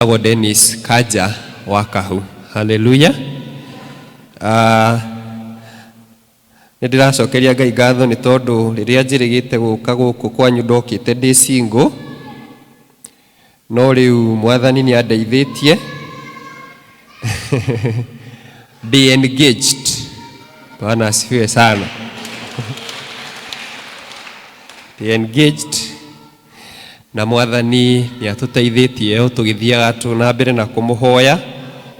Dennis Kaja wakahu. Hallelujah. Ndiracokeria Ngai ngatho ni tondu riria njirigite guka guku kwanyu ndokite ndi single, no riu mwathani ni andeithitie be engaged. Bwana asifiwe sana. Be engaged na mwathani ni atuteithitie tugithiaga tuna mbere na kumuhoya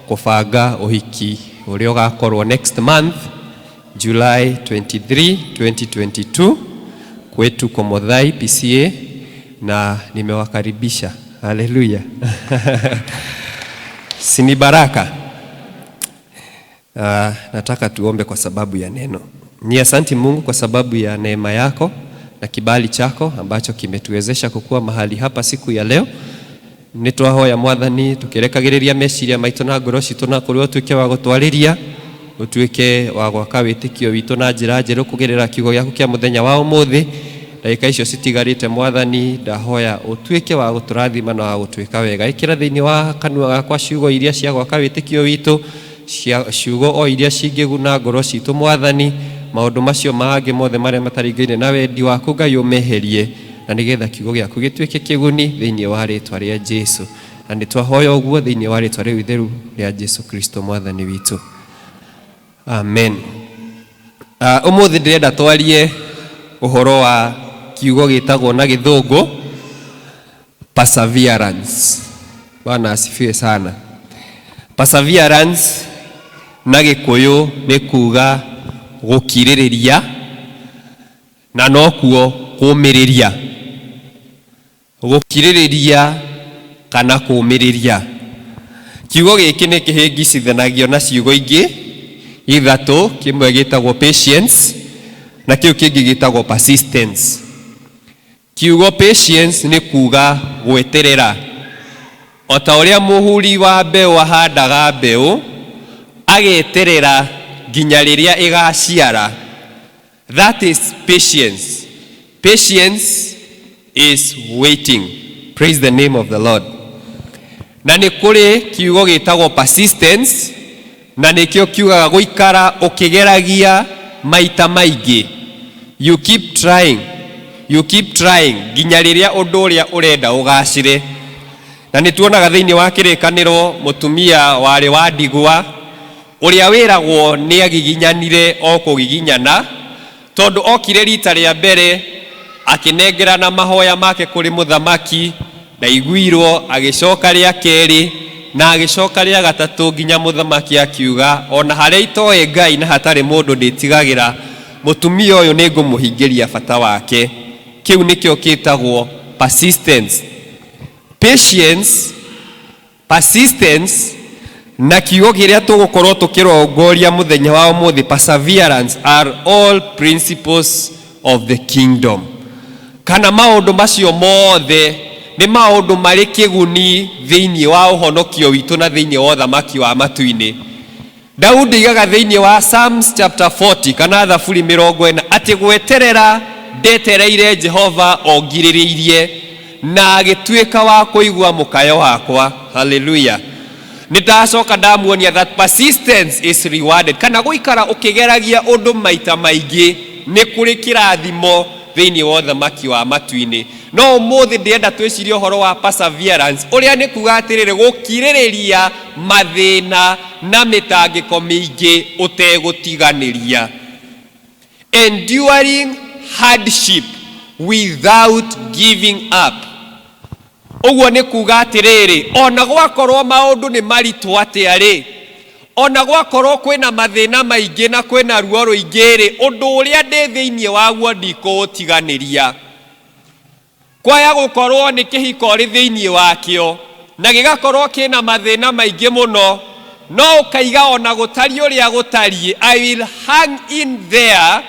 kubanga uhiki uria ugakorwo next month July 23, 2022 kwetu Komodhai PCA, na nimewakaribisha. Haleluya. Sini baraka. Nataka tuombe kwa sababu ya neno. Ni asante Mungu kwa sababu ya neema yako na kibali chako ambacho kimetuwezesha kukua mahali hapa siku ya leo. Nitwahoya mwathani tukirekagiriria meciria maitu na ngoro citu na kuri utuike wa gutwariria, utuike wa gwaka witikio witu na njira njeru kugerera kiugo giaku kia muthenya wa umuthi. Ndagika icio citigarite mwathani, ndahoya utuike wa guturathima na wa gutuika wega. Ikira thiini wa kanua gakwa ciugo iria cia gwaka witikio witu, ciugo o iria cingiguna ngoro citu mwathani. Maundu macio maangi mothe maria mataringaine na wendi waku Ngai umeherie, na nigetha kiugo giaku gituike kiguni thiini wa ritwa ria Jesu. Na nitwahoya uguo thiini wa ritwa riu itheru ria Jesu Kristo mwathani witu. Amen. Umuthi ndirenda twarie uhoro wa kiugo gitagwo na githungu perseverance. Bwana asifiwe sana. Perseverance na Gikuyu ni kuga gukiririria na nokuo kumiriria. Gukiririria kana kumiriria. Kiugo giki ni kihingicithanagio na ciugo ingi ithatu, kimwe gitagwo patience na kiu kingi gitagwo persistence. Kiugo patience ni kuga gweterera. Ota uria muhuri wa mbeu ahandaga mbeu ageterera ginya riria igaciara. That is patience. Patience is waiting. Praise the name of the Lord. Na ni kuri kiugo gitagwo persistence, na nikio kiugaga guikara ukigeragia maita maingi. You keep trying. You keep trying ginya riria undu uria urenda ugacire. Na nituonaga thiini wa kirikaniro mutumia wari wa ndigwa uria wiragwo ni agiginyanire o kugiginyana, tondu okire rita ria mbere akinengerana mahoya make kuri muthamaki, na iguirwo agicoka ria keri na agicoka ria gatatu, ginya muthamaki akiuga ona haria itoe Ngai na hatari mundu nditigagira, mutumia uyu ni ngumuhingiria bata wake. Kiu nikio kitagwo persistence. Patience, persistence na kiugo kiria tugukorwo tukirongoria muthenya wa umuthi perseverance are all principles of the kingdom. Kana maundu macio mothe ni maundu mari kiguni thiini wa uhonokio witu na thiini wa thamaki wa matu-ini. Daudi igaga thiini wa Psalms chapter 40 kana Thaburi 40 ati gweterera ndetereire Jehova ongiririirie na agituika wa kuigua mukayo wakwa. Hallelujah. Nitacoka ndamuonia that persistence is rewarded. Kana guikara ukigeragia undu maita maingi ni kuri kirathimo thiini wa thamaki wa matu-ini. No umuthi ndienda twicirie uhoro wa perseverance uria ni kuga atiriri gukiririria mathina na mitangiko mingi utegutiganiria. Enduring hardship without giving up. Uguo ni kuga atiriri ona gwakorwo maundu ni maritu atiari, ona gwakorwo kwina mathina maingi na kwina ruo ruingiri, undu uria ndi thiini waguo ndikutiganiria. Kwaya gukorwo ni kihiko ri thiini wakio na gigakorwo kina mathina maingi muno, no ukaiga ona gutari uria gutari, I will hang in there,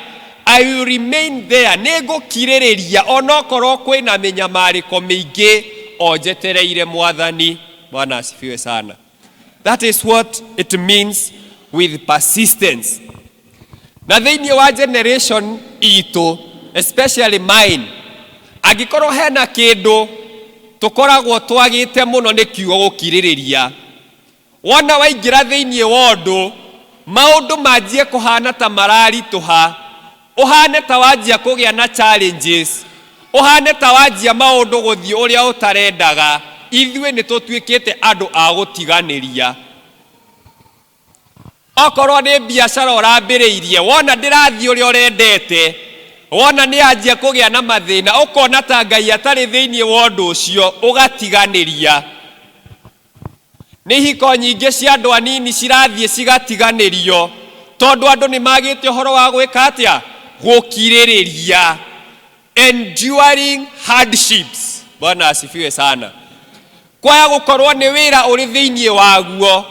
I will remain there. Nigukiririria ona okorwo kwina minyamariko mingi ojetereire mwathani. Bwana asifiwe sana. That is what it means with persistence. Na thiini wa generation itu, especially mine, agikorwo hena kindu tukoragwo twagite muno ni kiugo gukiririria. Wona waingira thiini wa undu maundu manjie kuhana ta mararituha, uhane ta wanjia kugia na challenges, uhane ta wanjia maundu guthii uria utarendaga, ithuĩ nĩ tũtuĩkĩte andũ a gũtiganĩria. Okorwo nĩ biacara ũrambĩrĩirie, wona ndĩrathiĩ ũrĩa ũrendete, wona nĩ anjia kũgĩa na mathĩna, ũkona ta Ngai atarĩ thĩinĩ wa ũndũ ũcio, ũgatiganĩria. Nĩ ihiko nyingĩ cia andũ anini cirathiĩ cigatiganĩrio, tondũ andũ nĩ magĩte ũhoro wa gwĩka atĩa? Gũkirĩrĩria. Enduring hardships. Bwana asifiwe sana. Kwaya gukorwo ni wira uri thiini waguo,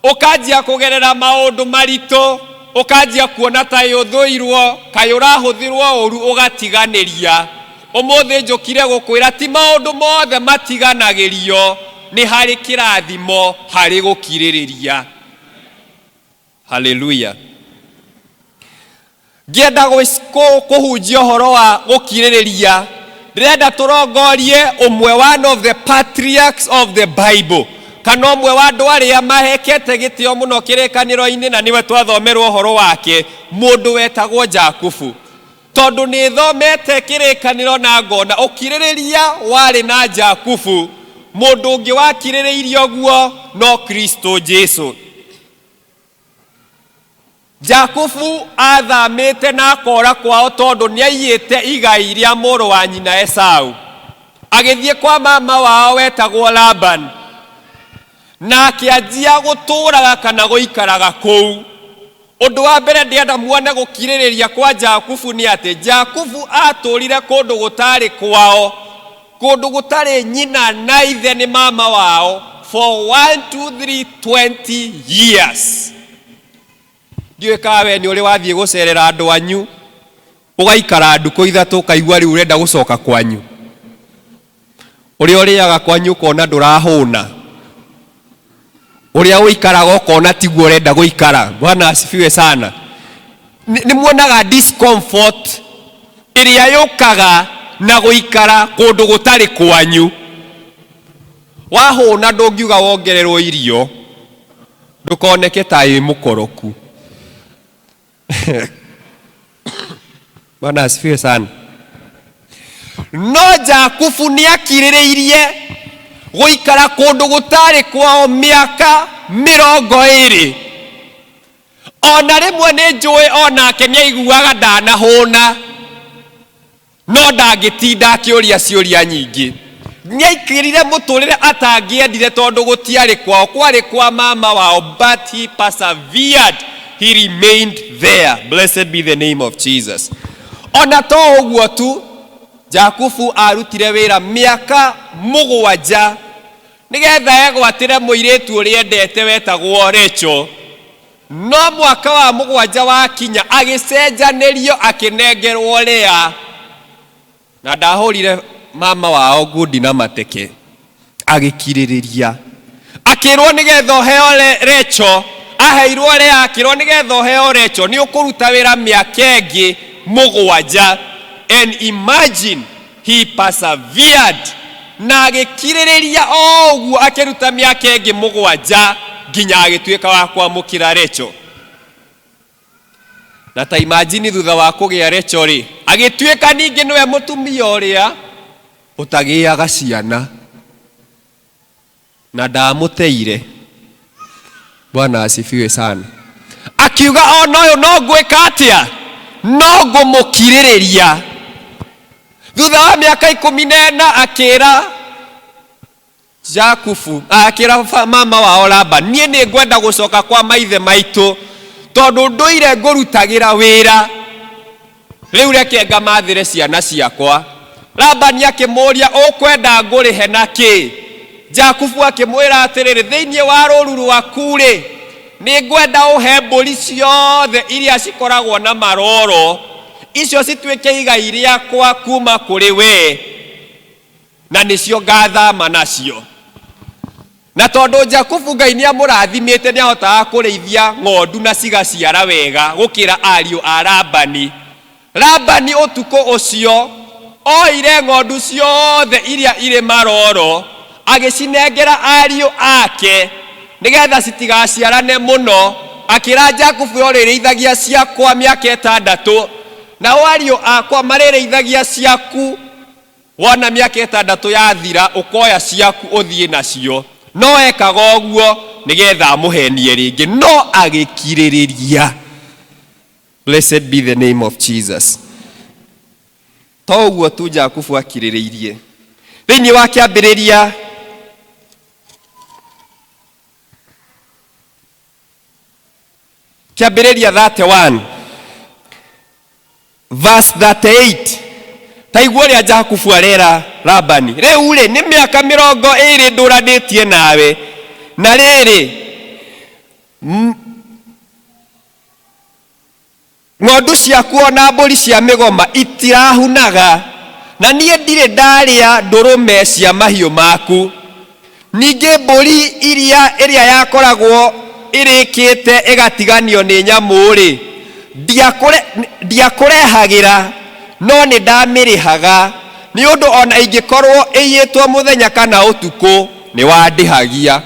ukanjia kugerera maundu maritu, ukanjia kuona ta yuthuirwo kai urahuthirwo uru, ugatiganĩria. Umuthi njukire gukwira ti maundu mothe matiganagirio, ni hari kirathimo hari gukirĩrĩria. Hallelujah. Ngĩenda kuhunjia ũhoro wa gukirĩrĩria, ndĩrenda turongorie umwe one of the patriarchs of the Bible, kana umwe wa andũ arĩa mahekete gĩtĩo mũno kĩrĩkanĩro-inĩ na niwe twathomerwo ũhoro wake, mũndũ wetagwo Jakubu. Tondũ nĩ thomete kĩrĩkanĩro na ngona ũkirĩrĩria warĩ na Jakubu, mũndũ ũngĩ wakirĩrĩirio guo no Kristo Jesu. Jakubu athamĩte na akora kwao tondũ nĩaiyĩte igai rĩa mũrũ wa nyina Esau. Agĩthiĩ kwa mama wao wetagwo Laban, na akĩanjia gũtũũraga kana gũikaraga kũu. Ũndũ wa mbere ndĩenda muone gũkirĩrĩria kwa Jakubu nĩ atĩ Jakubu atũũrire kũndũ gũtarĩ kwao, kũndũ gũtarĩ nyina na ithe nĩ mama wao for 20 years. Ndiũĩ kana we nĩ ũrĩ wathiĩ gũcerera andũ anyu, ũgaikara ndukũ ithatũ ũkaigua rĩu ũrenda gũcoka kwanyu. Ũrĩa ũrĩaga kwanyu ũkona ndũrahũna, ũrĩa ũikaraga ũkona tiguo ũrenda gũikara. Bwana asifiwe sana. Nĩ muonaga discomfort ĩrĩa yũkaga na gũikara kũndũ gũtarĩ kwanyu. Wahũna ndũngiuga wongererwo irio, ndũkoneke ta ĩ mũkoroku. Bwana asifiwe sana. No Jakubu nĩ akirĩrĩirie gũikara kũndũ gũtarĩ kwao mĩaka 20. Ona rĩmwe nĩ njũĩ onake nĩ aiguaga ndanahũna, no ndangĩtinda akĩũria ciũria nyingĩ. Nĩ aikirire mũtũrĩre atangĩendire tondũ gũtiarĩ kwao, kwarĩ kwa mama wao, but he persevered. He remained there. Blessed be the name of Jesus. Ona to ũguo tu, Jakubu arutire wĩra mĩaka 7 nĩgetha egwatĩre mũirĩtu ũrĩa endete wetagwo Rachel. No mwaka wa 7 wakinya agĩcenjanĩrio akĩnengerwo Lea, na ndahũrire mama wao ngundi na mateke. Agĩkirĩrĩria, akĩrwo nĩgetha ũheo Rachel, aheirwo Lea, akĩrwo nĩgetha ũheo Rachel nĩ ũkũruta wĩra mĩaka ĩngĩ 7. And imagine, he persevered, na agĩkirĩrĩria o ũguo akĩruta mĩaka ĩngĩ 7 nginya agĩtuĩka wa kwamũkĩra Rachel. Na ta imagine thutha wa kũgĩa Rachel rĩ, agĩtuĩka ningĩ nĩwe mũtumia ũrĩa ũtagĩaga ciana, na ndamũteire. Bwana asifiwe sana. Akiuga ona ũyũ no ngwĩka atĩa? No ngũmũkirĩrĩria. Thutha wa mĩaka 14 akĩra Jakubu, akĩra mama wao Laban, niĩ nĩ ngwenda gũcoka kwa maithe maitũ, tondũ ndũire ngũrutagĩra wĩra, rĩu reke ngamathĩre ciana ciakwa. Laban akĩmũria, ũkwenda ngũrĩhe na kĩ? Jakubu akĩmwĩra atĩrĩrĩ, thĩinĩ wa rũũru rwaku rĩ, nĩ ngwenda ũhe mbũri ciothe iria cikoragwo na maroro, icio cituĩke igai rĩakwa kuma kũrĩ we, na nĩcio ngathama nacio. Na tondũ Jakubu Ngai nĩ amũrathimĩte, nĩ ahotaga kũrĩithia ng'ondu na cigaciara wega gũkĩra ariũ a Labani. Labani ũtukũ ũcio oire ng'ondu ciothe iria ire maroro agicinengera ariũ ake nigetha citigaciarane muno, akira Jakubu orĩrĩithagia ciakwa mĩaka 6 na ariũ akwa marĩrĩithagia ciaku, wona mĩaka 6 yathira ukoya ciaku uthie nacio. No ekaga ũguo nigetha amuhenie rĩngĩ, no agĩkirĩrĩria. Blessed be the name of Jesus. To ũguo tu Jakubu akirĩrĩirie. Thĩinĩ wa kĩambĩrĩria Kĩambĩrĩria 31 verse 38, ta igua rĩa Jakubu arera Labani, rĩu rĩ nĩ mĩaka 20 ndũranĩtie nawe, na rĩrĩ ng'ondu ciaku ona mbũri cia mĩgoma itirahunaga, na niĩ ndirĩ ndarĩa ndũrũme cia mahiũ maku. Ningĩ mbũri ĩrĩa yakoragwo ĩrĩkĩte ĩgatiganio nĩ nyamũ-rĩ, ndiakũrehagĩra, no nĩ ndamĩrĩhaga, nĩ ũndũ ona ingĩkorwo ĩiyĩtwo mũthenya kana ũtukũ nĩ wandĩhagia.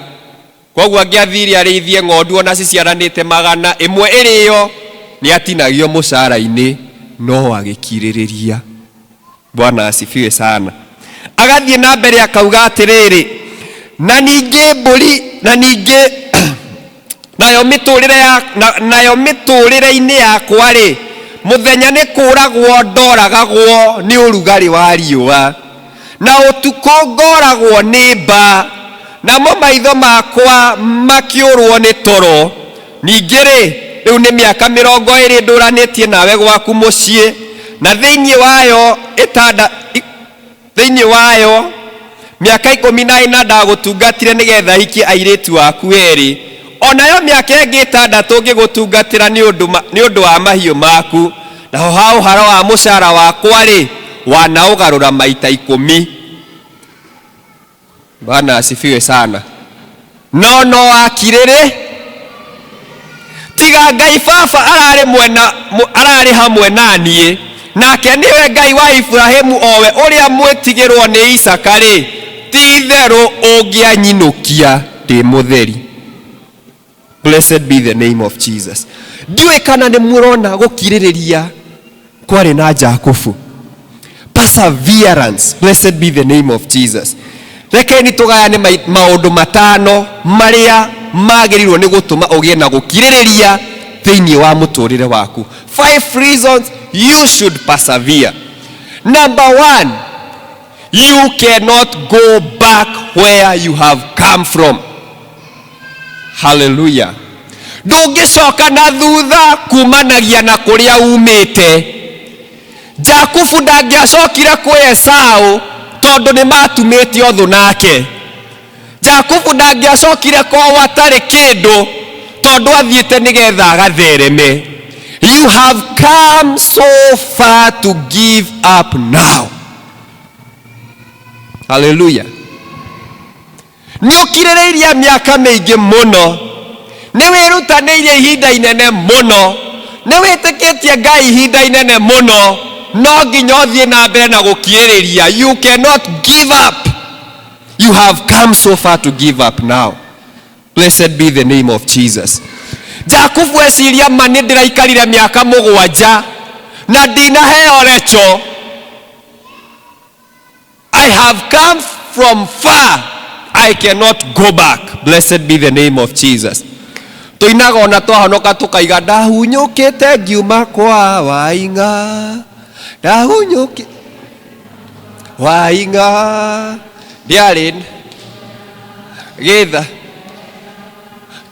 Koguo angĩathire arĩithie ng'ondu ona ciciaranĩte 100, ĩmwe ĩrĩyo nĩ atinagio mũcara-inĩ, no agĩkirĩrĩria. Bwana asifiwe sana. Agathiĩ na mbere akauga atĩrĩrĩ, na ningĩ mbũri, na ningĩ nayo mĩtũrĩre-inĩ yakwa-rĩ, mũthenya nĩ kũragwo ndoragagwo nĩ ũrugarĩ wa riũa, na ũtukũ ngoragwo nĩ mba, namo maitho makwa makĩũrwo nĩ toro. Ningĩ-rĩ, rĩu nĩ mĩaka 20 ndũranĩtie nawe gwaku mũciĩ, na thĩinĩ wayo mĩaka 14 ndagũtungatire nĩgetha hikie airĩtu aku erĩ, onayo mĩaka ĩngĩ 6 ngĩgũtungatĩra nĩ ũndũ wa mahiũ maku, naho ha ũhoro wa mũcara wakwa-rĩ wanaũgarũra maita 10. Bwana asifiwe sana. No akirĩrĩ, tiga Ngai baba ararĩ hamwe naniĩ, nake nĩwe Ngai wa Ibrahimu, owe ũrĩa mwĩtigĩrwo nĩ Isaka-rĩ, ti-itherũ ũngĩanyinũkia ndĩ mũtheri. Blessed be the name of Jesus. Ndiũĩ kana nĩ mũrona gũkirĩrĩria kwarĩ na Jakubu. Perseverance. Blessed be the name of Jesus. Rekeni tũgayane maũndũ 5 marĩa magĩrĩirwo nĩ gũtũma ũgĩe na gũkirĩrĩria thĩinĩ wa mũtũrĩre waku. 5 reasons you should persevere. Number 1, you cannot go back where you have come from. Hallelujah. Ndũngĩcoka na thutha kumanagia na kũrĩa umĩte. Jakubu ndangĩacokire kwĩ Esau tondũ nĩ matumĩte ũthũ nake. Jakubu ndangĩacokire kwao atarĩ kĩndũ tondũ athiĩte nĩgetha agathereme. You have come so far to give up now. Hallelujah. Nĩ ũkirĩrĩirie mĩaka mĩingĩ mũno, nĩ wĩrutanĩirie ihinda inene mũno, nĩ wĩtĩkĩtie Ngai ihinda inene mũno, no nginya ũthiĩ na mbere na gũkirĩrĩria. You cannot give up. You have come so far to give up now. Blessed be the name of Jesus. Jakubu eciria ma nĩ ndĩraikarire mĩaka 7 na ndinaheo recho. I have come from far. I cannot go back. Blessed be the name of Jesus. Tuinaga ona twahonoka tukaiga ndahunyũkĩte ngiuma kwa Wainga. Ndahunyũkĩte Wainga. Ndiarĩ gĩtha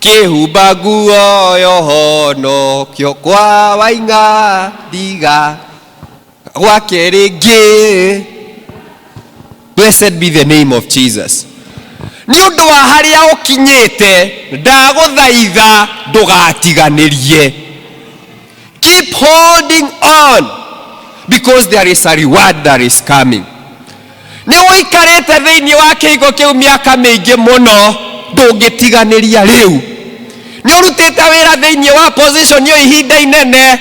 kĩhumba nguo yohonokio kwa Wainga ndiga gwake rĩngĩ. Blessed be the name of Jesus. Nĩ ũndũ wa harĩa ũkinyĩte ndagũthaitha ndũgatiganĩrie. Keep holding on because there is a reward that is coming. Nĩ ũikarĩte thĩinĩ wa kĩhigo kĩu mĩaka mĩingĩ mũno, ndũngĩtiganĩria rĩu. Nĩ ũrutĩte wĩra thĩinĩ wa position ĩyo ihinda inene,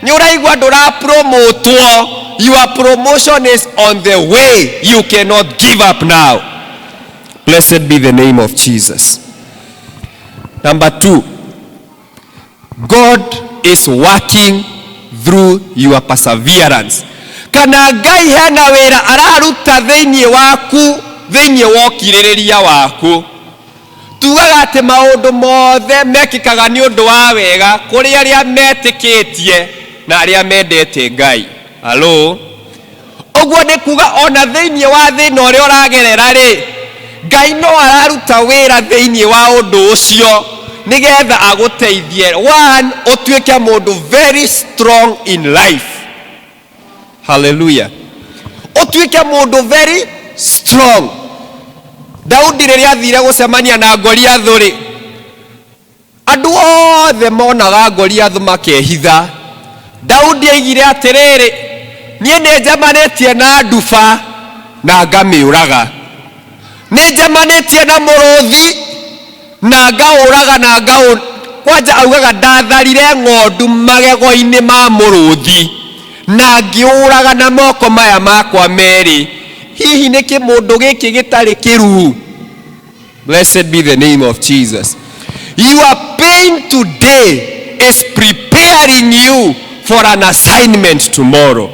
nĩ ũraigua ndũrapromotwo, your promotion is on the way. You cannot give up now. Blessed be the name of Jesus. Number 2, God is working through your perseverance. Kana Ngai hena wira araruta thĩinĩ waku, thĩinĩ wa ũkirĩrĩria waku. Tugaga atĩ maũndũ mothe mekĩkaga nĩ ũndũ wa wega kũrĩ arĩa metĩkĩtie na arĩa mendete Ngai. Hello? Ũguo nĩ kuga ona thĩinĩ wa thĩna ũrĩa ũragerera rĩ, Ngai no araruta wĩra thĩinĩ wa ũndũ ũcio nĩgetha agũteithie. One, ũtuĩke mũndũ very strong in life. Hallelujah. Ũtuĩke mũndũ very strong. Daudi rĩrĩa athire gũcemania na Goliath rĩ, andũ othe monaga Goliath makehitha. Daudi aigire atĩrĩrĩ, niĩ nĩ njemanĩtie na nduba na ngamĩũraga, nĩ njemanĩtie na mũrũthi na ngaũraga na kwanja augaga ndatharire ng'ondu magego-inĩ ma mũrũthi na ngĩũraga na moko maya makwa merĩ. Hihi nĩ kĩmũndũ gĩkĩ gĩtarĩ kĩruu? Blessed be the name of Jesus. Your pain today is preparing you for an assignment tomorrow.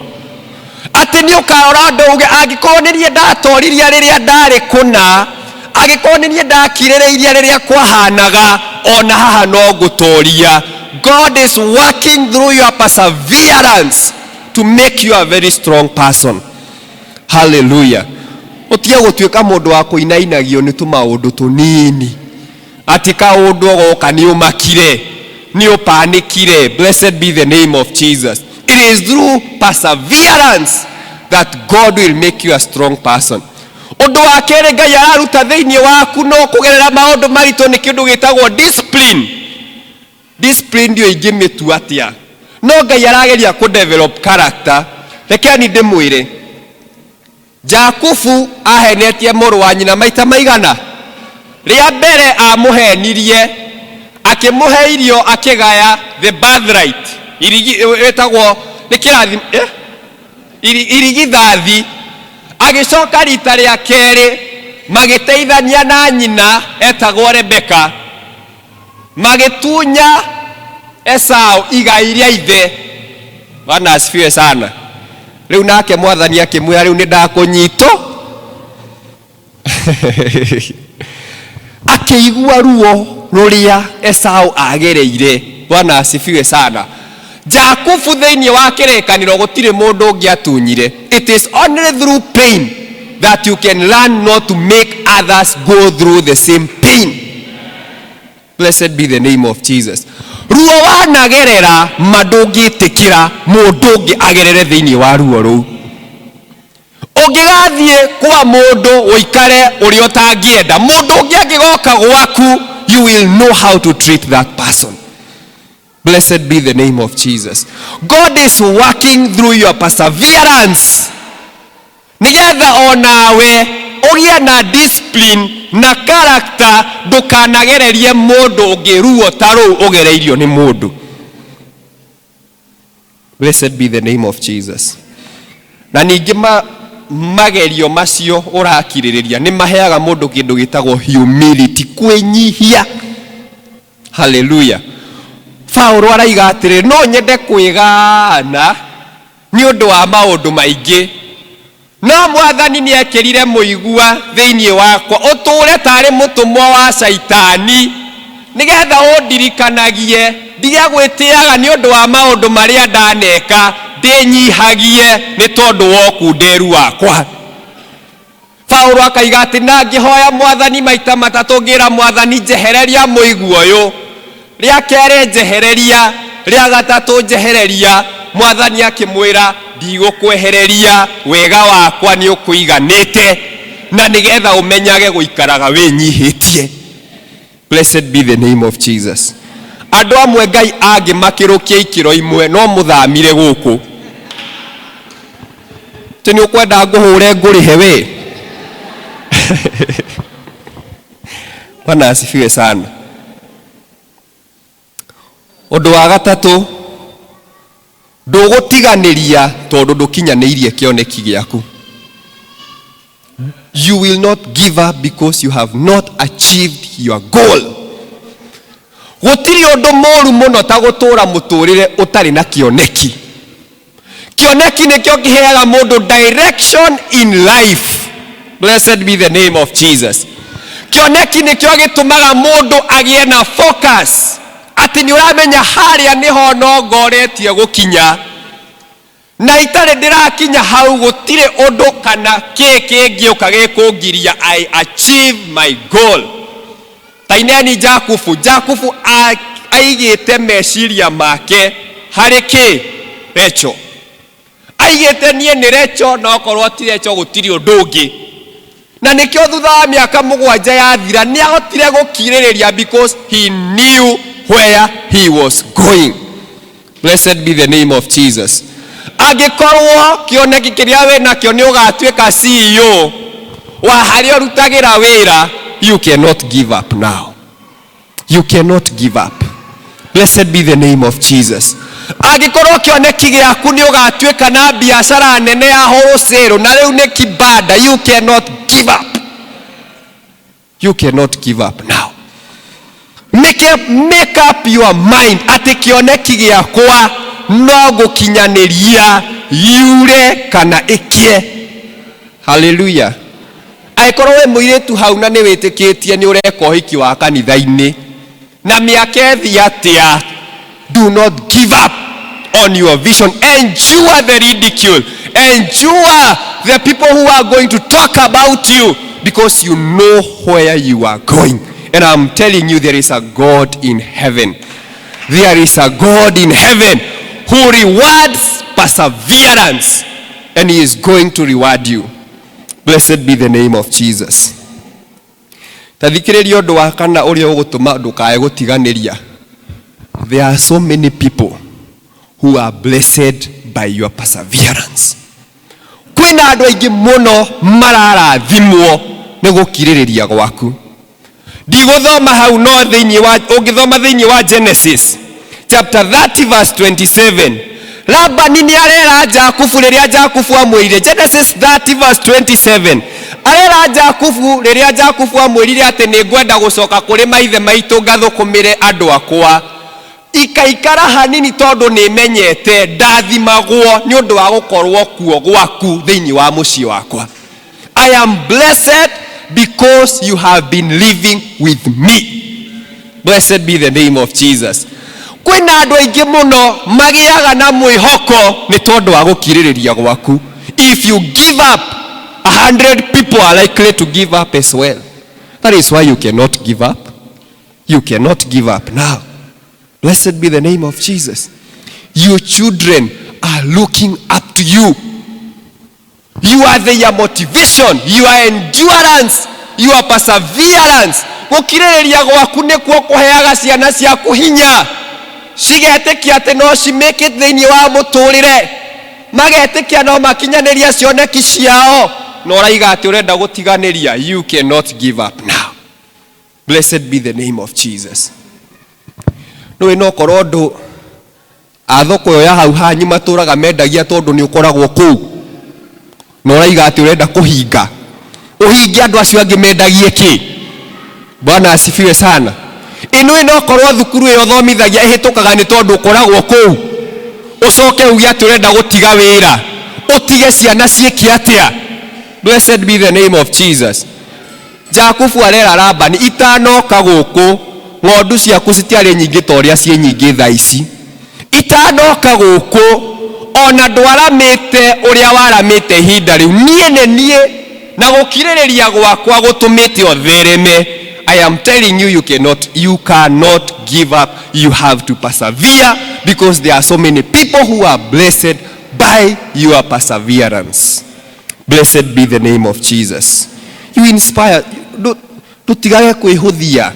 Atĩ nĩ ũkaora ũndũ uge angĩkorwo nĩ niĩ ndatoririe rĩrĩa ndarĩ kũna, angĩkorwo nĩ niĩ ndakirĩrĩirie rĩrĩa kwahanaga, ona haha no ngũtoria. God is working through your perseverance to make you a very strong person. Hallelujah. Utige gũtuĩka mũndũ wa kũinainagio nĩ tũmaũndũ tũnini. Atĩ kaũndũ goka nĩ ũmakire, nĩ ũpanikire. Blessed be the name of Jesus. It is through perseverance that God will make you a strong person. Ũndũ wa kerĩ Ngai araruta thĩinĩ waku no kũgerera maũndũ maritũ nĩ kĩndũ gĩtagwo discipline. Discipline ndio ingĩmĩtua atĩa? No Ngai arageria kũ-develop character. Rekeni ndĩmwĩre, Jakubu ahenetie mũrũ wa nyina maita maigana? Rĩa mbere amũhenirie, akĩmũhe irio akĩgaya the birthright. Wĩtagwo nĩ kĩrathi irigithathi. Agĩcoka rita rĩa kerĩ magĩteithania na nyina etagwo Rebeka, magĩtunya Esau igai rĩa ithe. Bwana asifiwe sana. Rĩu nake Mwathani akĩmwĩra rĩu nĩ ndakũnyitwo. Akĩigua ruo rũrĩa Esau agereire. Bwana asifiwe sana. Jakubu thĩinĩ wa kĩrĩkanĩro gũtirĩ mũndũ ũngĩ atunyire. It is only through pain that you can learn not to make others go through the same pain. Blessed be the name of Jesus. Ruo wanagerera mandũngĩtĩkĩra mũndũ ũngĩ agerere thĩinĩ wa ruo rũu. Ũngĩgathiĩ kwa mũndũ ũikare ũrĩa ũtangĩenda, mũndũ ũngĩ angĩgoka gwaku, you will know how to treat that person. Blessed be the name of Jesus. God is working through your perseverance. Nigetha onawe ũgĩe na discipline na character, ndũkanagererie mũndũ ũngĩ ruo ta rũu ũgereirio nĩ mũndũ. Blessed be the name of Jesus. Na ningĩ magerio macio ũrakirĩrĩria nĩ maheaga mũndũ kĩndũ gĩtagwo humility, kwĩnyihia. Hallelujah. Paulo araiga atĩrĩ, no nyende kwĩgana nĩ ũndũ wa maũndũ maingĩ, no Mwathani nĩ ekĩrire mũigua thĩinĩ wakwa ũtũũre tarĩ mũtũmwo wa Shaitani, nĩgetha ũndirikanagie ndige gwĩtĩaga nĩ ũndũ wa maũndũ marĩa ndaneka, ndĩnyihagie nĩ tondũ wa ũkunderu wakwa. Paulo akaiga atĩ na ngĩhoya Mwathani maita matatũ, ngĩra Mwathani njehereria mũigua ũyũ, rĩa kerĩ njehereria, rĩa gatatũ njehereria. Mwathani akĩmwĩra, ndigũkwehereria, wega wakwa nĩ ũkũiganĩte na nĩgetha ũmenyage gũikaraga wĩnyihĩtie. Blessed be the name of Jesus. Andũ amwe Ngai angĩmakĩrũkia ikĩro imwe no mũthamire gũkũ. Tĩ nĩ ũkwenda ngũhũre ngũrĩhe we? Bwana asifiwe sana. Ũndũ wa gatatũ, ndũgũtiganĩria tondũ ndũkinyanĩirie kĩoneki gĩaku. You will not give up because you have not achieved your goal. Gũtirĩ ũndũ mũru mũno ta gũtũũra mũtũũrĩre ũtarĩ na kĩoneki. Kĩoneki nĩkĩo kĩheaga mũndũ direction in life. Blessed be the name of Jesus. Kĩoneki nĩkĩo gĩtũmaga mũndũ agĩe na focus. Atĩ nĩ ũramenya harĩa nĩho nongoretie gũkinya. Na itarĩ ndĩrakinya hau gũtirĩ ũndũ kana kĩngĩũka gĩkũngiria I achieve my goal. Taineni Jakubu aigĩte meciria make harĩ kĩ? Recho. Aigĩte niĩ nĩ Recho, na okorwo ti Recho gũtirĩ ũndũ ũngĩ. Na nĩkĩo thutha wa mĩaka 7 yathira nĩahotire gũkirĩrĩria because he knew where he was going. Blessed be the name of Jesus. Angĩkorwo kĩoneki kĩrĩa wĩ nakĩo nĩ ũgatuĩka CEO wa harĩa ũrutagĩra wĩra, you cannot give up now. You cannot give up. Blessed be the name of Jesus. Angĩkorwo kĩoneki gĩaku nĩ ũgatuĩka na biashara nene ya wholesale na rĩu nĩ kibanda, you cannot give up. You cannot give up now. Make up your mind atĩ kĩoneki gĩakwa no gũkinyanĩria yure kana ĩkie. Hallelujah. Angĩkorwo wĩ mũirĩtu hau na nĩ wĩtĩkĩtie nĩ ũreka ũhiki wa kanitha-inĩ na mĩaka ĩthiĩ atĩa, do not give up on your vision. Endure the ridicule. Endure the people who are going to talk about you because you know where you are going. And I'm telling you, there is a God in heaven. There is a God in heaven who rewards perseverance, and he is going to reward you. Blessed be the name of Jesus. Tathikĩrĩria ũndũ wa kana ũrĩa ũgũtũma ndũkae gũtiganĩria. There are so many people who are blessed by your perseverance. Kwĩna andũ aingĩ mũno mararathimwo nĩ gũkirĩrĩria gwaku. Ndigũthoma hau no ũngĩthoma thĩinĩ wa Genesis chapter 30 verse 27. Labani nĩ arera Jakubu rĩrĩa Jakubu amwĩrire. Genesis 30 verse 27. Arera Jakubu rĩrĩa Jakubu amwĩrire atĩ nĩ ngwenda gũcoka kũrĩ maithe maitũ ngathũkũmĩre andũ akwa. Ikaikara hanini tondũ nĩ menyete ndathimagwo nĩ ũndũ wa gũkorwo kuo gwaku thĩinĩ wa mũciĩ wakwa. I am blessed because you have been living with me. Blessed be the name of Jesus. Kwĩna andũ aingĩ mũno magĩaga na mwĩhoko nĩ tondũ wa gũkirĩrĩria gwaku. If you give up, 100 people are likely to give up as well. That is why you cannot give up. You cannot give up now. Blessed be the name of Jesus. Your children are looking up to you. You are their motivation, your endurance, your perseverance. Gũkirĩrĩria gwaku nĩkuo kũheaga ciana ciaku hinya. Cigetĩkia atĩ no ci make it thĩinĩ wa mũtũrĩre. Magetĩkia no makinyanĩria cioneki ciao. No raiga atĩ ũrenda gũtiganĩria. You cannot give up now. Blessed be the name of Jesus. No ĩno korwo ndũ athoko yo ya hau hanyu matũraga mendagia tondũ nĩ ũkoragwo kũu. No raiga atĩ ũrenda kũhinga. Ũhingi andũ acio angĩ mendagie kĩ? Bwana asifiwe sana. Ĩno korwo thukuru ĩyo thomithagia ĩhĩtũkaga nĩ tondũ ũkoragwo kũu. Ũcoke uge atĩ ũrenda gũtiga wĩra. Ũtige ciana ciĩke atĩa? Blessed be the name of Jesus. Jakubu arera Labani, itanoka gũkũ ng'ondu ciaku citiarĩ nyingĩ ta ũrĩa ciĩ nyingĩ thaa ici. Itanoka gũkũ ona ndwaramĩte ũrĩa waramĩte ihinda rĩu. Niĩ nĩ niĩ na gũkirĩrĩria gwakwa gũtũmĩte othereme. I am telling you, you cannot give up. You have to persevere because there are so many people who are blessed by your perseverance. Blessed be the name of Jesus. You inspire. Tutigage kwĩhũthia.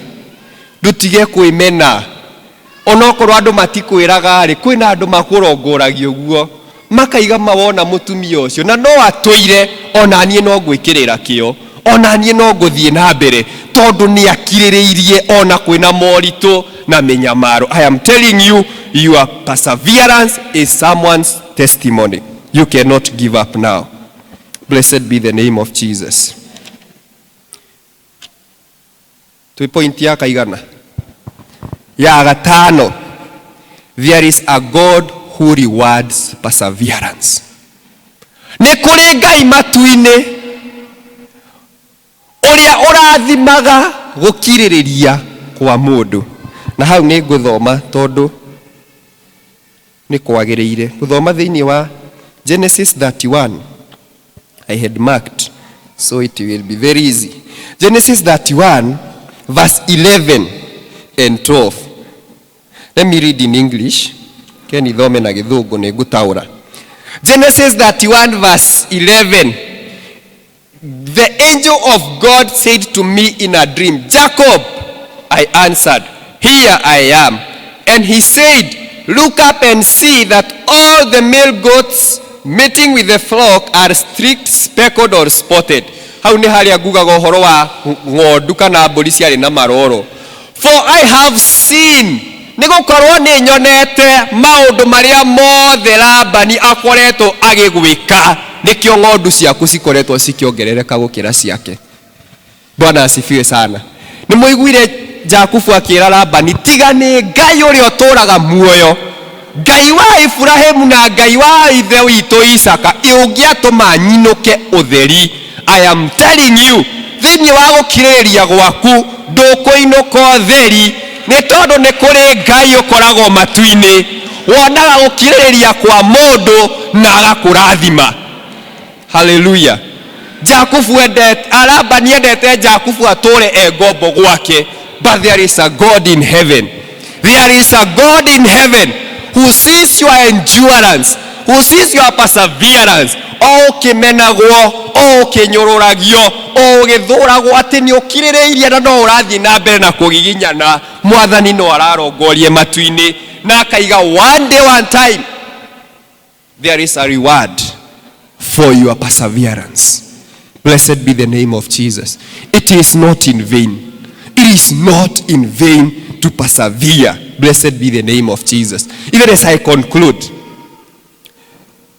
Tutige kwĩmena. Onokorwo andũ matikwĩraga rĩ, kwĩna andũ makũrongoragia ũguo. Makaiga mawona mũtumia ũcio na no atũire ona niĩ no gwĩkĩrĩra kĩo. Ona niĩ no ngũthiĩ na mbere tondũ nĩ akirĩrĩirie ona kwĩna moritũ na mĩnyamaro. I am telling you, your perseverance is someone's testimony. You cannot give up now. Blessed be the name of Jesus. Point ya kaigana. Ya gatano. There is a God who rewards perseverance. Ne kuri Ngai matu-ini uria urathimaga gukiririria kwa mundu. Na hau ni nguthoma tondu ni kwagiriire guthoma thiini wa Genesis 31. I had marked, so it will be very easy. Genesis 31 verse 11 and 12. Let me read in English. Keni thome na githungu ni ngutaura. Genesis 31 verse 11. The angel of God said to me in a dream, Jacob. I answered, here I am. And he said, look up and see that all the male goats mating with the flock are streaked, speckled or spotted. Hau ni haria ngugaga uhoro wa ng'ondu kana mbũri ciarĩ na maroro. For I have seen, nigukorwo ni nyonete maundu maria mothe Labani akoretwo agigwika, nikio ng'ondu ciaku cikoretwo cikiongerereka gukira ciake. Bwana asifiwe sana. Ni muiguire Jakubu akira Labani, tiga ni Ngai uria uturaga muoyo, Ngai wa Ibrahimu na Ngai wa ithe witũ Isaka, ungiatuma nyinuke utheri. I am telling you, thiini wa gukirĩrĩria gwaku ndukuinuka utheri, ni tondu ni kuri Ngai ukoragwo matu-ini, wonaga gukirĩrĩria kwa mundu na agakurathima. Hallelujah. Jakubu endete, Labani endete Jakubu ature engombo gwake. But there is a God in heaven. There is a God in heaven who sees your endurance, who sees your perseverance. O kimenagwo, o kinyororagio, o githuragwo ati ni ukirĩrĩirie na no urathii na mbere na kugiginyana. Mwathani no ararongorie matu-ini na akaiga one day one time there is a reward for your perseverance. Blessed be the name of Jesus. It is not in vain. It is not in vain to persevere. Blessed be the name of Jesus. Even as I conclude,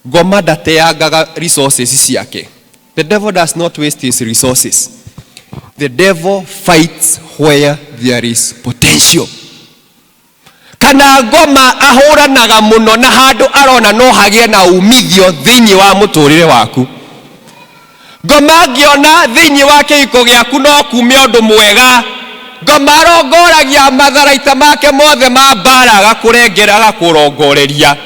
Ngoma ndateangaga resources ciake. The devil does not waste his resources. The devil fights where there is potential. Kana Ngoma ahuranaga muno na handu arona no hagie na umithio thiini wa muturire waku. Ngoma ngiona thiini wa kiiko giaku no kume undu mwega, Ngoma arongoragia matharaita make mothe ma mbara agakurengera agakurongoreria.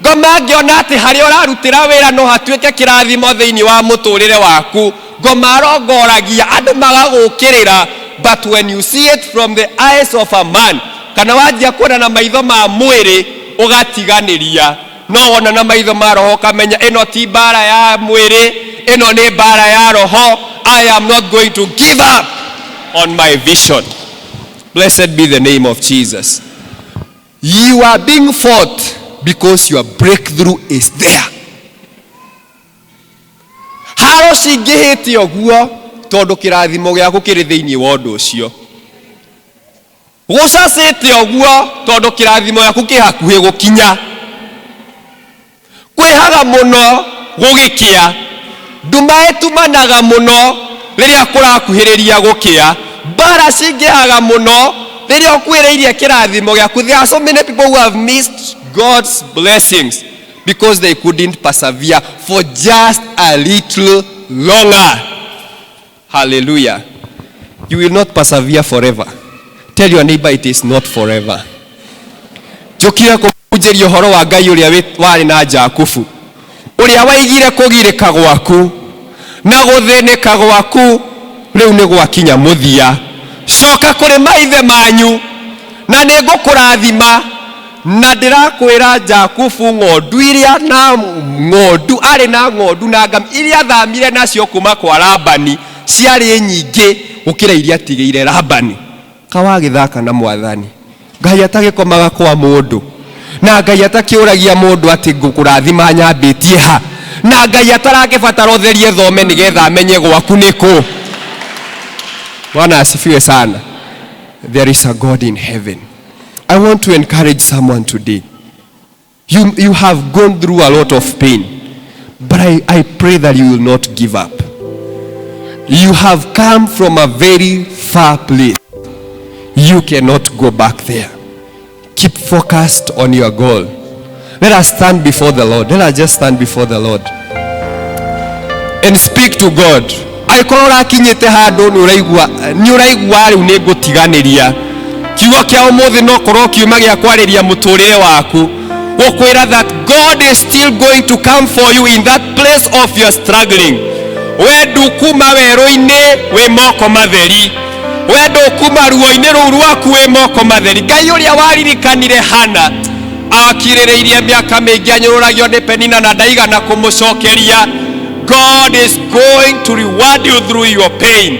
Ngoma ngiona ati haria urarutira wira no hatuike kirathimo thiini wa muturire waku. Ngoma arongoragia andu magagukirira, but when you see it from the eyes of a man, kana wajia kuona na maitho ma mwiri ugatiganiria, no wona na maitho ma roho kamenya ino ti mbara ya mwiri, ino ni mbara ya roho. I am not going to give up on my vision. Blessed be the name of Jesus. You are being fought because your breakthrough is there. Haro cingihite oguo tondu kirathimo giaku kiri thiini wa undu ucio. Gucacite oguo tondu kirathimo giaku ki hakuhi gukinya. Kwihaga muno gugikia, nduma itumanaga muno riria kurakuhiriria gukia. Bara cingihaga muno riria ukwiriirie kirathimo giaku. There are so many people who have missed God's blessings because they couldn't persevere for just a little longer. Hallelujah. You will not persevere forever. Tell your neighbor it is not forever. Jokira kujuria horo wa Ngai uria wari na Jakubu, uria waigire kugirika gwaku na guthinika gwaku riu ni gwakinya muthia. Coka kuri maithe manyu na ni ngukurathima. Na ndirakwira Jakubu ng'ondu iria na ng'ondu ari na ng'ondu na ngam iria thamire nacio kuma kwa Labani ciari nyingi gukira iria tigire Labani. Kawagithaka na Mwathani. Ngai atagikomaga kwa mundu, na Ngai atakiuragia mundu ati ngukurathima nyambitie ha, na Ngai atarakibatara utherie thome nigetha amenye gwaku niku. Bwana asifiwe sana. There is a God in heaven I want to encourage someone today. You have gone through a lot of pain, but I pray that you will not give up. You have come from a very far place. You cannot go back there. Keep focused on your goal. Let us stand before the Lord. Let us just stand before the Lord and speak to God. Aikorora kinyete hado ni uraigua riu ni ngutiganiria kiugo kia umuthi no korwo kiuma gia kwariria muturire waku gukwira that God is still going to come for you in that place of your struggling. We ndukuma weru-ini wi moko matheri, we ndukuma ruo-ini ruu rwaku wi moko matheri. Ngai uria waririkanire Hana akiririirie miaka mingi anyururagio ni Penina na ndaigana kumucokeria. God is going to reward you through your pain,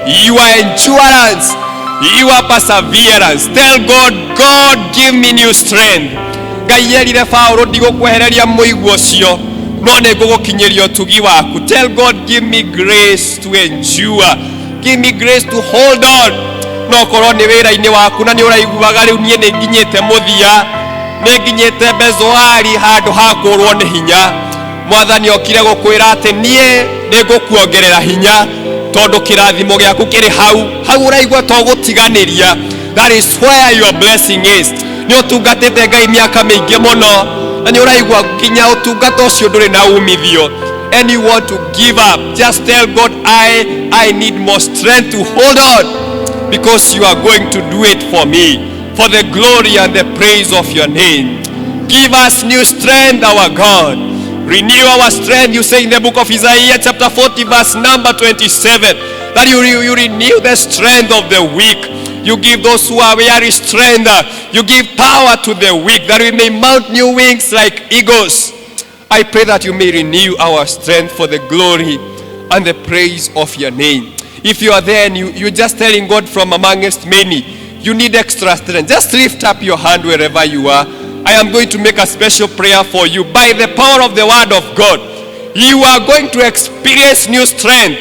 your endurance, your perseverance. Tell God, God, give me new strength. Ngai yerire Paulo ndigukwehereria muigua ucio no nigugukinyiria utugi waku. Tell God, give me grace to endure, give me grace to hold on. No korwo ni wira-ini waku na ni uraiguaga riu nie ni nginyite muthia, ni nginyite bezoari handu hakurwo ni hinya, Mwathani okire gukwira ati nie nigukuongerera hinya tondu kirathimo giaku kiri hau uraigua to gutiganiria. That is where your blessing is. Ni utungatite Ngai miaka mingi muno na ni uraigua kinya utungata ucio nduri na umithio and you want to give up. Just tell God, I need more strength to hold on, because you are going to do it for me, for the glory and the praise of your name. Give us new strength, our God. Renew our strength. You say in the book of Isaiah chapter 40 verse number 27 that you renew the strength of the weak. You give those who are weary strength. You give power to the weak, that we may mount new wings like eagles. I pray that you may renew our strength for the glory and the praise of your name. If you are there and you're just telling God from amongst many, you need extra strength, just lift up your hand wherever you are. I am going to make a special prayer for you. By the power of the word of God, you are going to experience new strength.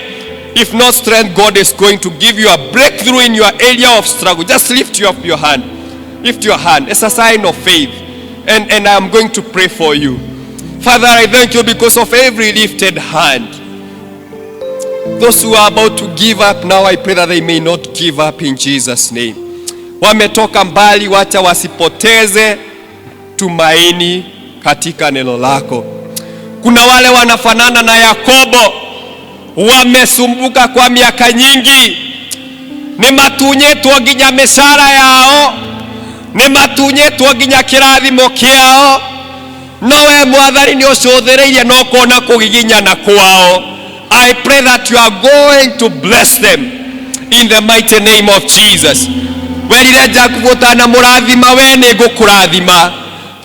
If not strength, God is going to give you a breakthrough in your area of struggle. Just lift you up your hand. Lift your hand. It's a sign of faith. And I am going to pray for you. Father, I thank you because of every lifted hand. Those who are about to give up now, I pray that they may not give up in Jesus' name. Wametoka mbali, wacha wasipoteze tumaini katika neno lako. Kuna wale wanafanana na Yakobo, wamesumbuka kwa miaka nyingi, ni matunyetwo nginya mishara yao, ni matunyetwo nginya kirathimo kiao, nowe Mwathani ni ucuthireirie no kona kugiginyana kwao. I pray that you are going to bless them in the mighty name of Jesus. Werire Jacob utana murathima, we ni ngukurathima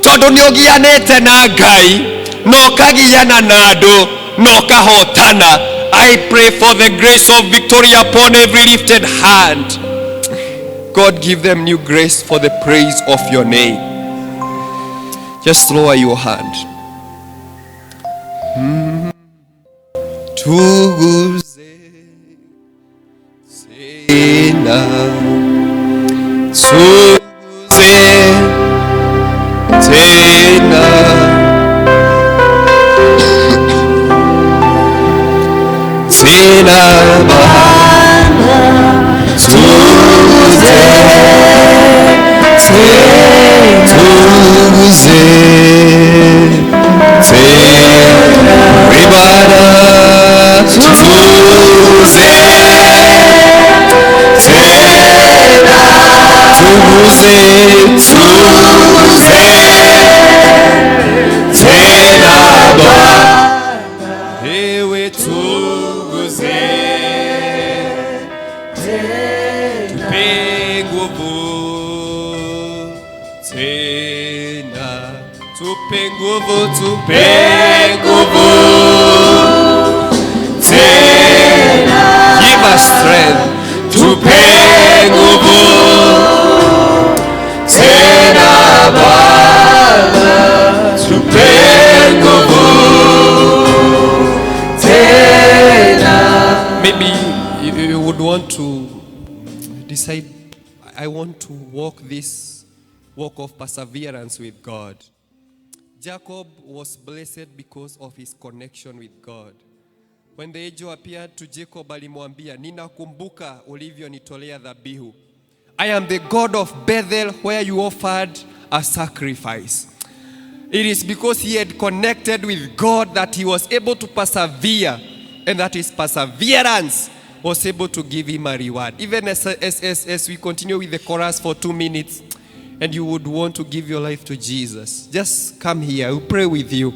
tondu ni ugianite na Ngai no kagiana na andu no kahotana. I pray for the grace of victory upon every lifted hand. God, give them new grace for the praise of your name. Just lower your hand. Tuguze sena, tuguze tena, tena Bwana, tuguze Bwana, tuguze tena Bwana, ewe tuguze tupe nguvu tena, tupe nguvu tena, give us strength, tupe nguvu tena Bwana, tupe nguvu tena. Maybe you would want to decide, I want to walk this walk of perseverance with God. Jacob was blessed because of his connection with God. When the angel appeared to Jacob, alimwambia, ninakumbuka ulivyonitolea dhabihu. I am the God of Bethel where you offered a sacrifice. It is because he had connected with God that he was able to persevere, and that his perseverance was able to give him a reward. Even as we continue with the chorus for 2 minutes, and you would want to give your life to Jesus, just come here, we'll pray with you.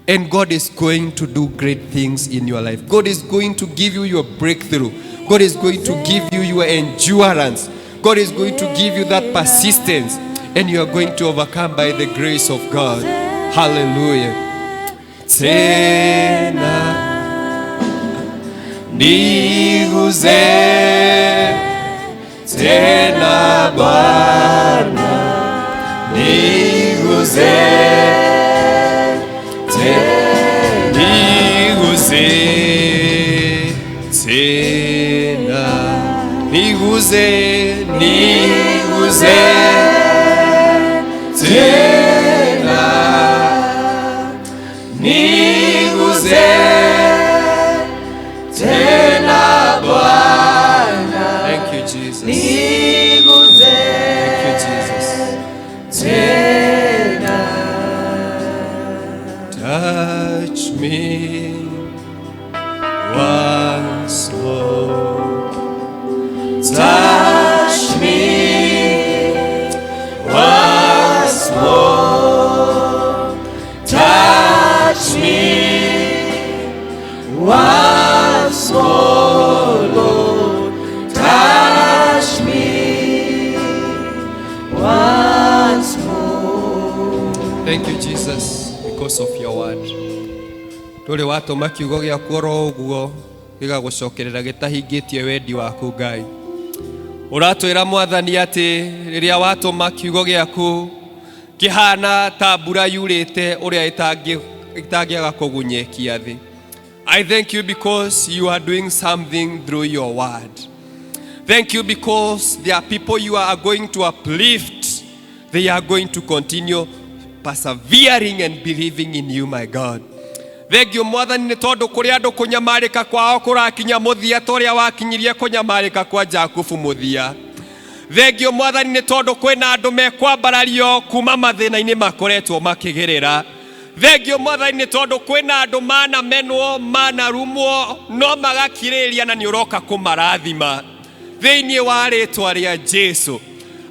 And God is going to do great things in your life. God is going to give you your breakthrough. God is going to give you your endurance. God is going to give you that persistence. And you are going to overcome by the grace of God. Hallelujah. Tena niguze, tena Bwana niguze, niguze, tena niguze, niguze, tena niguze, tena Bwana. Thank you, Jesus. Niguze, thank you, Jesus. Tena. Touch me once more. Touch me once more. Touch me once more, Lord. Touch me once more. Thank you, Jesus, because of your word. Tuli watu makiugo gya kuoro uguo gigagucokerera gitahingitie wendi waku Ngai. Uratwira Mwathani ati riria watu makiugo gyaku kihana ta mbura yurite uria itangiaga kugunyekia thi. I thank you because you are doing something through your word. Thank you because there are people you are going to uplift. They are going to continue persevering and believing in you, my God. Thank you, Mwathani, ni tondu kuri andu kunyamarika kwao kurakinya muthia toria wakinyirie kunyamarika kwa Jakubu muthia. Thank you, Mwathani, ni tondu kwina andu mekwambarario kuma mathina-ini makoretwo makigerera. Thank you, Mwathani, ni tondu kwina andu mana menwo mana rumwo no magakiriria na ni uroka kumarathima thiini wa ritwa ria Jesu.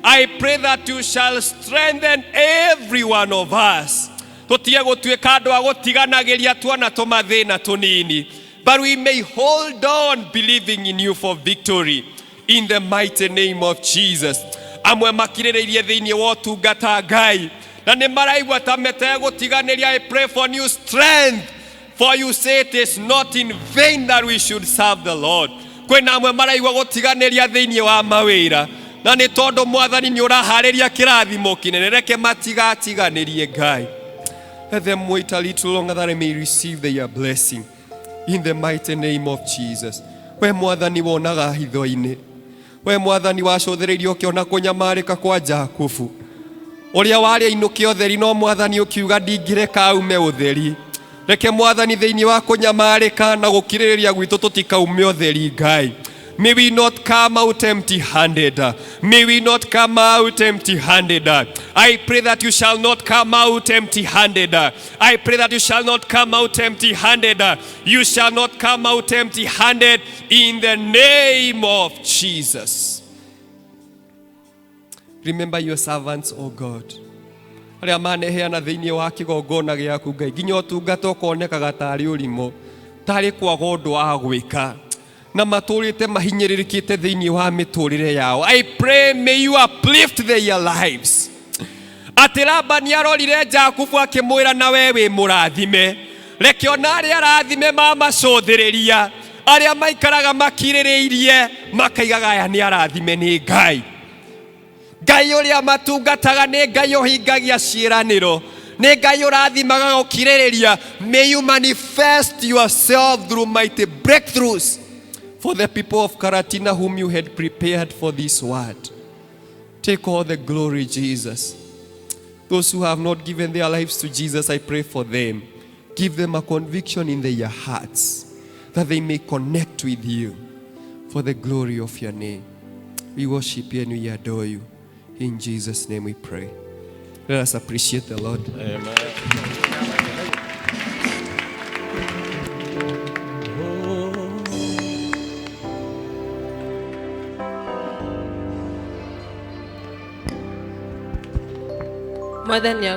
I pray that you shall strengthen every one of us. Tutige gutuika andu agutiganagiria tuona tumathina tunini, but we may hold on believing in you for victory in the mighty name of Jesus. Amwe makirireirie thiini wa utungata Ngai na ni maraigua ta mete gutiganiria. I pray for new strength, for you say it is not in vain that we should serve the Lord. Kwina amwe maraigua gutiganiria thiini wa mawira na ni tondu Mwathani ni urahariria kirathimo kinene, reke matigatiganirie Ngai. Let them wait a little longer that I may receive their blessing in the mighty name of Jesus. We Mwathani wonaga hitho-ini, we Mwathani wacothereirio kiona kunyamarika kwa Jakubu, uria wari ainuke utheri no Mwathani ukiuga ndingireka aume utheri. Reke Mwathani thiini wa kunyamarika na gukiririria gwitu tutikaume utheri Ngai. May we not come out empty-handed. May we not come out empty-handed. I pray that you shall not come out empty-handed. I pray that you shall not come out empty-handed. You shall not come out empty-handed in the name of Jesus. Remember your servants, O God. Aria maneheana thiini wa kigongona giaku Ngai, nginya utungata ukonekaga tari urimo, tari kwaga undu wa gwika na maturite mahinyiririkite thiini wa miturire yao. I pray may you uplift their lives. Ati Labani arorire Jakubu akimwira na wewe murathime, reke ona aria arathime mamacothiriria, aria maikaraga makiririirie makaigaga aya ni arathime ni Ngai. Ngai uria matungataga ni Ngai uhingagia ciiraniro, ni Ngai urathimaga gukiririria. May you manifest yourself through mighty breakthroughs for the people of Karatina whom you had prepared for this word. Take all the glory, Jesus. Those who have not given their lives to Jesus, I pray for them. Give them a conviction in their hearts that they may connect with you for the glory of your name. We worship you and we adore you. In Jesus' name we pray. Let us appreciate the Lord. Amen. Mwathani